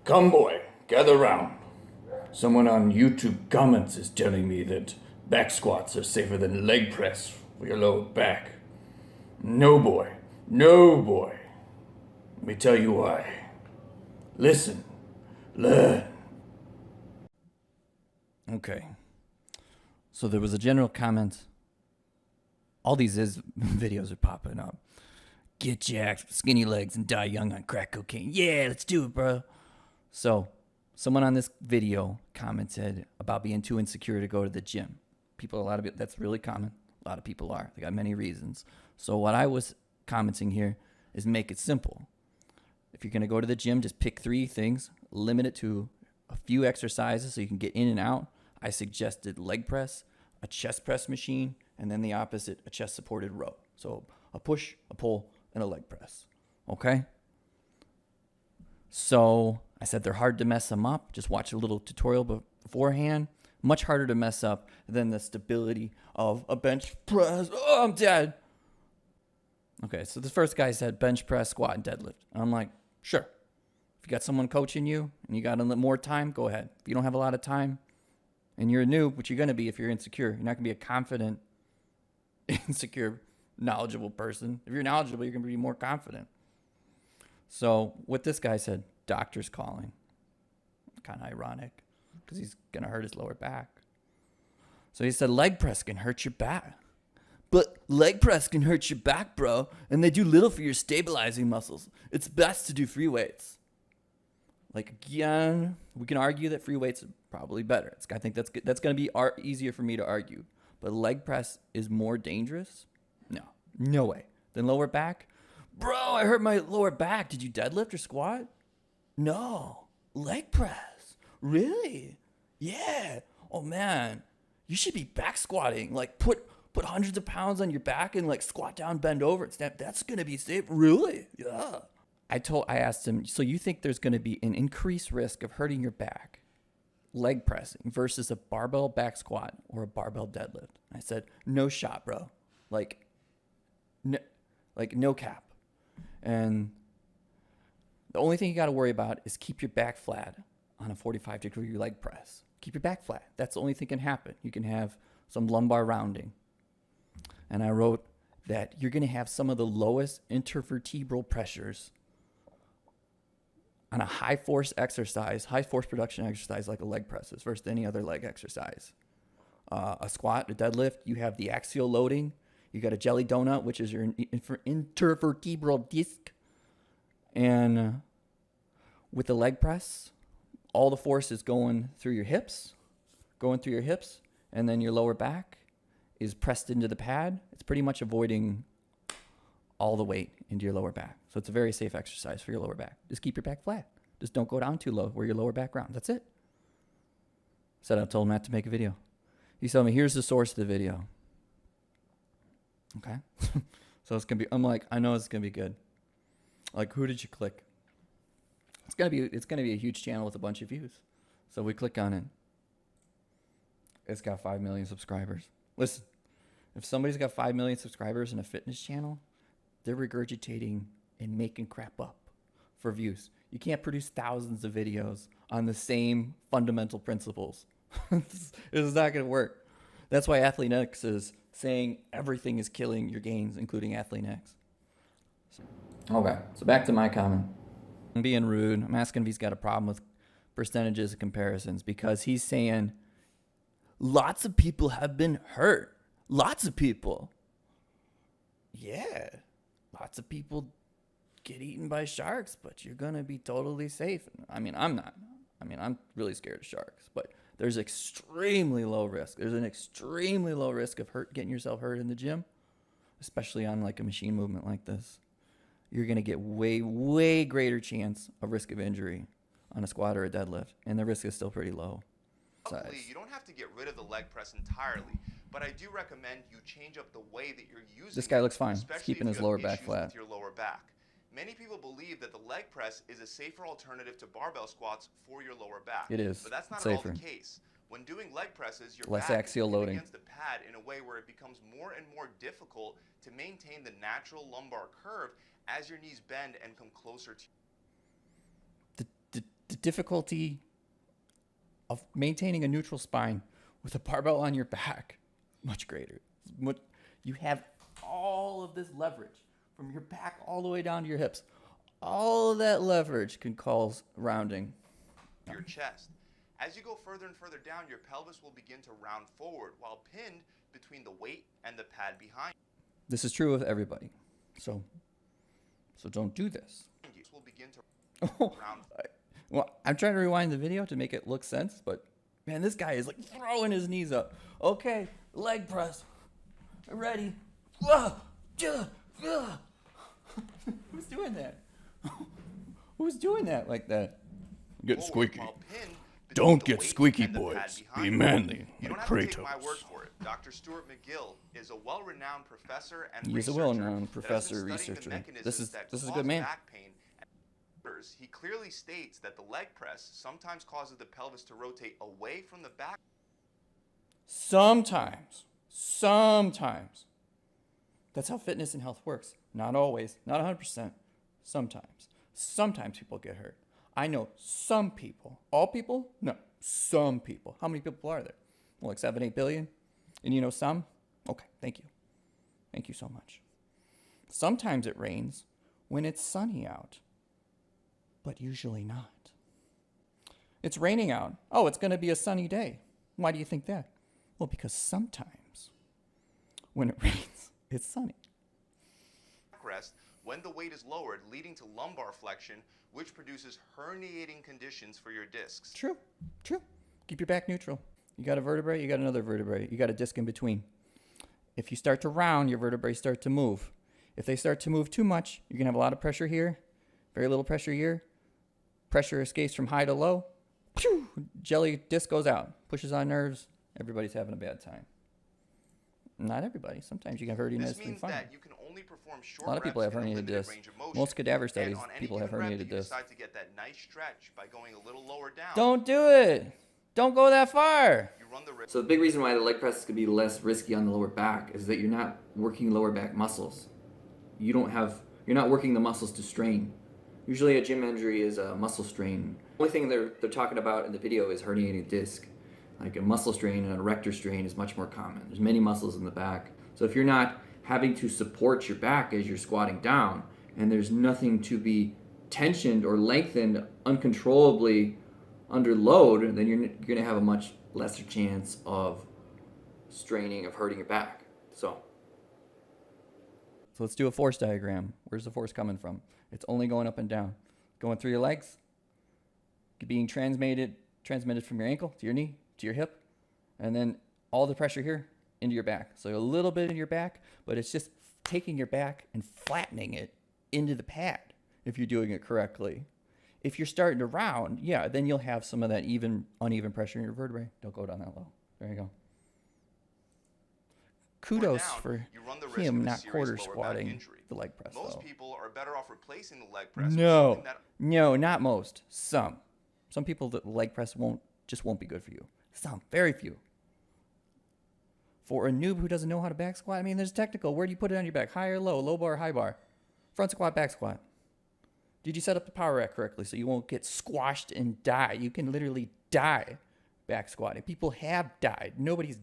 Come, boy, gather round. Someone on YouTube comments is telling me that back squats are safer than leg press for your lower back. No, boy. No, boy. Let me tell you why. Listen. Learn. Okay. So there was a general comment. All these videos are popping up. Get jacked, skinny legs, and die young on crack cocaine. Yeah, let's do it, bro. So someone on this video commented about being too insecure to go to the gym. That's really common. A lot of people are. They got many reasons. So what I was commenting here is make it simple. If you're going to go to the gym, just pick 3 things, limit it to a few exercises so you can get in and out. I suggested leg press, a chest press machine, and then the opposite, a chest supported row. So a push, a pull, and a leg press. Okay? So I said they're hard to mess them up. Just watch a little tutorial beforehand. Much harder to mess up than the stability of a bench press. Oh, I'm dead. Okay, so the first guy said bench press, squat, and deadlift. And I'm like, sure. If you got someone coaching you and you got a little more time, go ahead. If you don't have a lot of time and you're a noob, which you're going to be if you're insecure, you're not going to be a confident, insecure, knowledgeable person. If you're knowledgeable, you're going to be more confident. So what this guy said, doctor's calling. Kind of ironic because he's going to hurt his lower back. So he said leg press can hurt your back. But leg press can hurt your back, bro, and they do little for your stabilizing muscles. It's best to do free weights. Like, again, we can argue that free weights are probably better. I think that's going to be easier for me to argue. But leg press is more dangerous? No way. Then lower back? Bro, I hurt my lower back. Did you deadlift or squat? No. Leg press. Really? Yeah. Oh, man. You should be back squatting. Like, put hundreds of pounds on your back and like squat down, bend over and snap. That's going to be safe. Really? Yeah. I asked him, so you think there's going to be an increased risk of hurting your back, leg pressing versus a barbell back squat or a barbell deadlift? I said, no shot, bro. Like no cap. And the only thing you got to worry about is keep your back flat on a 45-degree leg press. Keep your back flat. That's the only thing can happen. You can have some lumbar rounding. And I wrote that you're going to have some of the lowest intervertebral pressures on a high force production exercise like a leg press is versus any other leg exercise. A squat, a deadlift, you have the axial loading. You got a jelly donut, which is your intervertebral disc. And with the leg press, all the force is going through your hips, and then your lower back is pressed into the pad. It's pretty much avoiding all the weight into your lower back. So it's a very safe exercise for your lower back. Just keep your back flat. Just don't go down too low where your lower back round. That's it. I told him not to make a video. He told me, here's the source of the video. Okay. So it's going to be, I'm like, I know it's going to be good. Like, who did you click? It's going to be a huge channel with a bunch of views. So we click on it. It's got 5 million subscribers. Listen, if somebody's got 5 million subscribers in a fitness channel, they're regurgitating and making crap up for views. You can't produce thousands of videos on the same fundamental principles. This is not going to work. That's why Athletics is saying everything is killing your gains, including Athletics. Okay, so back to my comment. I'm being rude. I'm asking if he's got a problem with percentages and comparisons because he's saying lots of people have been hurt. Lots of people. Yeah. Lots of people get eaten by sharks, but you're going to be totally safe. I mean, I'm not. I'm really scared of sharks, but there's extremely low risk. There's an extremely low risk of getting yourself hurt in the gym, especially on like a machine movement like this. You're going to get way, way greater chance of risk of injury on a squat or a deadlift, and the risk is still pretty low. Luckily, you don't have to get rid of the leg press entirely, but I do recommend you change up the way that you're using This guy looks fine. it, He's keeping his lower back flat. With your lower back. Many people believe that the leg press is a safer alternative to barbell squats for your lower back. It is. But that's not safer. at all the case. When doing leg presses, your less back axial is pinned loading against the pad in a way where it becomes more and more difficult to maintain the natural lumbar curve as your knees bend and come closer to the difficulty of maintaining a neutral spine with a barbell on your back much greater. You have all of this leverage from your back all the way down to your hips. All of that leverage can cause rounding. Your chest. As you go further and further down, your pelvis will begin to round forward while pinned between the weight and the pad behind This is true of everybody. So don't do this. you. This will begin to round. Well, I'm trying to rewind the video to make it look sense, but man, this guy is like throwing his knees up. Okay, leg press. Ready. Who's doing that? Who's doing that like that? Get squeaky. While pinned between Don't the get weight squeaky, and the pad boys. behind Be you. manly, You don't like have to take Kratos. my word for it. Dr. Stuart McGill is a well-renowned professor and He's a researcher well-known that has been professor, studying the researcher. mechanisms This is that a cause good man. back pain. He clearly states that the leg press sometimes causes the pelvis to rotate away from the back. Sometimes. That's how fitness and health works. Not always, not 100%. Sometimes people get hurt. I know some people. All people? No, some people. How many people are there? Well, like 7, 8 billion? And you know some? Okay, thank you. Thank you so much. Sometimes it rains when it's sunny out, but usually not. It's raining out. Oh, it's going to be a sunny day. Why do you think that? Well, because sometimes when it rains, it's sunny. Rest when the weight is lowered, leading to lumbar flexion, which produces herniating conditions for your discs. True. Keep your back neutral. You got a vertebrae, you got another vertebrae. You got a disc in between. If you start to round, your vertebrae start to move. If they start to move too much, you're going to have a lot of pressure here, very little pressure here. Pressure escapes from high to low. Jelly disc goes out, pushes on nerves. Everybody's having a bad time. Not everybody. Sometimes you can have herniated This discs and means fine. that you can only perform short A lot of people have reps in a herniated limited discs. range of motion. Most cadaver studies, And on any people have given rep, herniated you discs. decide to get that nice stretch by going a little lower down. Don't do it. Don't go that far. You run the risk. So the big reason why the leg press could be less risky on the lower back is that you're not working lower back muscles. You're not working the muscles to strain. Usually a gym injury is a muscle strain. The only thing they're talking about in the video is herniated disc. Like a muscle strain and a erector strain is much more common. There's many muscles in the back. So if you're not having to support your back as you're squatting down and there's nothing to be tensioned or lengthened uncontrollably under load, then you're going to have a much lesser chance of straining, of hurting your back. So let's do a force diagram. Where's the force coming from? It's only going up and down. Going through your legs, being transmitted from your ankle to your knee, to your hip, and then all the pressure here into your back. So a little bit in your back, but it's just taking your back and flattening it into the pad if you're doing it correctly. If you're starting to round, yeah, then you'll have some of that uneven pressure in your vertebrae. Don't go down that low. There you go. Kudos down, for you run the risk him of a not serious quarter lower back squatting injury. the leg press. Most though. people are better off replacing the leg press. with No, something that no, not most. Some people the leg press won't be good for you. Some, very few. For a noob who doesn't know how to back squat, I mean, there's technical. Where do you put it on your back? High or low? Low bar or high bar? Front squat, back squat. Did you set up the power rack correctly so you won't get squashed and die? You can literally die back squatting. People have died. Somebody's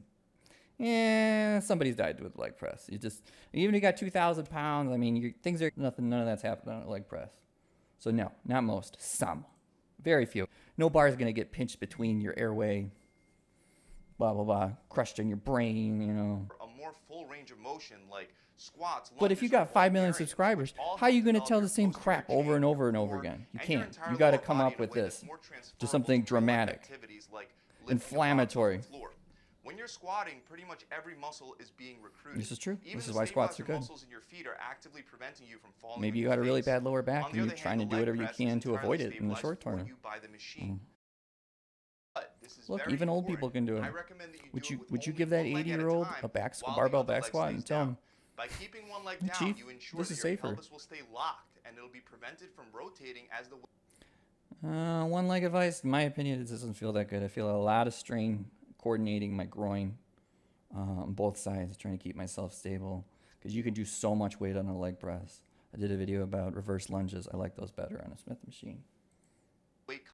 died with leg press. Even if you got 2,000 pounds, I mean, none of that's happening on a leg press. So no, not most. Some. Very few. No bar is going to get pinched between your airway, blah, blah, blah, crushed in your brain, you know. a more full range of motion like squats. But if you got 5 million subscribers, how are you going to tell the same crap over and over and over again? You can't. You got to come up with this. Just something dramatic, inflammatory. When you're squatting, pretty much every muscle is being recruited. This is true. Even This is the why squats are stabilizer good. muscles in your feet are actively preventing you from falling. Maybe on you your got a really face. bad lower On back the and you're other trying to hand, do the leg whatever you press can is to avoid entirely it in the stabilized short for term. you by the machine. But this is Look, very even old important. people can do it. I recommend that you Would do you it with would you only give that one leg at a 80-year-old time a while the barbell other back leg squat stays and tell down. him, By keeping one leg "Hey, down, Chief, you ensure this that is your safer." pelvis will stay locked and it'll be prevented from rotating as the one leg advice, in my opinion, it doesn't feel that good. I feel a lot of strain coordinating my groin on both sides, trying to keep myself stable. Because you can do so much weight on a leg press. I did a video about reverse lunges. I like those better on a Smith machine.